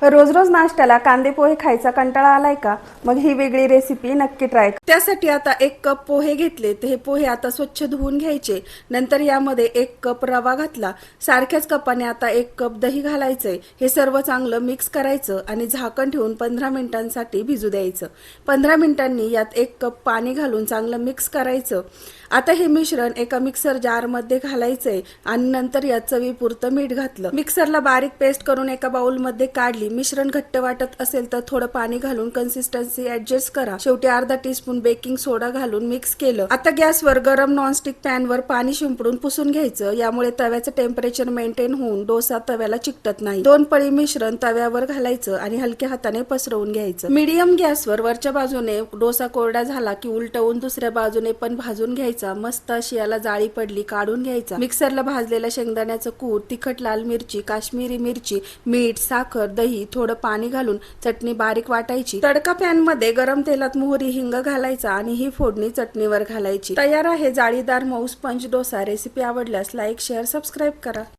रोज रोज नाश्त्याला कांदे पोहे खायचा कंटाळा आलाय का? मग ही वेगळी रेसिपी नक्की ट्राय करा। त्यासाठी आता 1 कप पोहे घेतले, ते हे पोहे आता स्वच्छ धुवून घ्यायचे। नंतर यामध्ये 1 कप रवा घातला, सारख्याच कपाने आता 1 कप दही घालायचंय। हे सर्व चांगलं मिक्स करायचं आणि झाकण ठेवून 15 मिनिटांसाठी भिजू द्यायचं। 15 मिनिटांनी यात 1 कप पाणी घालून चांगलं मिक्स करायचं। आता हे मिश्रण एका मिक्सर जार मध्ये घालायचंय आणि नंतर यात चवीपुरतं मीठ घातलं। मिक्सरला बारीक पेस्ट करून एका बाउल मध्ये काढली। मिश्रण घट्ट वाटत असेल तर थोडं पाणी घालून कन्सिस्टन्सी ऍडजस्ट करा। शेवटी अर्धा टीस्पून बेकिंग सोडा घालून मिक्स केलं। आता गॅसवर गरम नॉनस्टिक पॅन वर पाणी शिंपडून पुसून घ्यायचं। यामुळे तव्याचं टेम्परेचर मेंटेन होऊन डोसा तव्याला चिकटत नाही। 2 पळी मिश्रण तव्यावर घालायचं आणि हलक्या हाताने पसरवून घ्यायचं। मीडियम गॅसवर वरच्या बाजूने डोसा कोरडा झाला की उलटवून दुसऱ्या बाजूने पण भाजून घ्यायचा। मस्त अशी याला जाळी पडली काढून घ्यायचा। मिक्सरला भाजलेल्या शेंगदाण्याचं कूट, तिखट लाल मिरची, काश्मीरी मिरची, मीठ, साखर, दही, थोडं पाणी घालून चटणी बारीक वाटायची। तडका पॅन मध्ये गरम तेलात मोहरी, हिंग घालायचा आणि ही फोडणी चटणीवर घालायची। तयार आहे जाळीदार मऊ स्पंज डोसा। रेसिपी आवडल्यास लाईक, शेअर, सबस्क्राईब करा।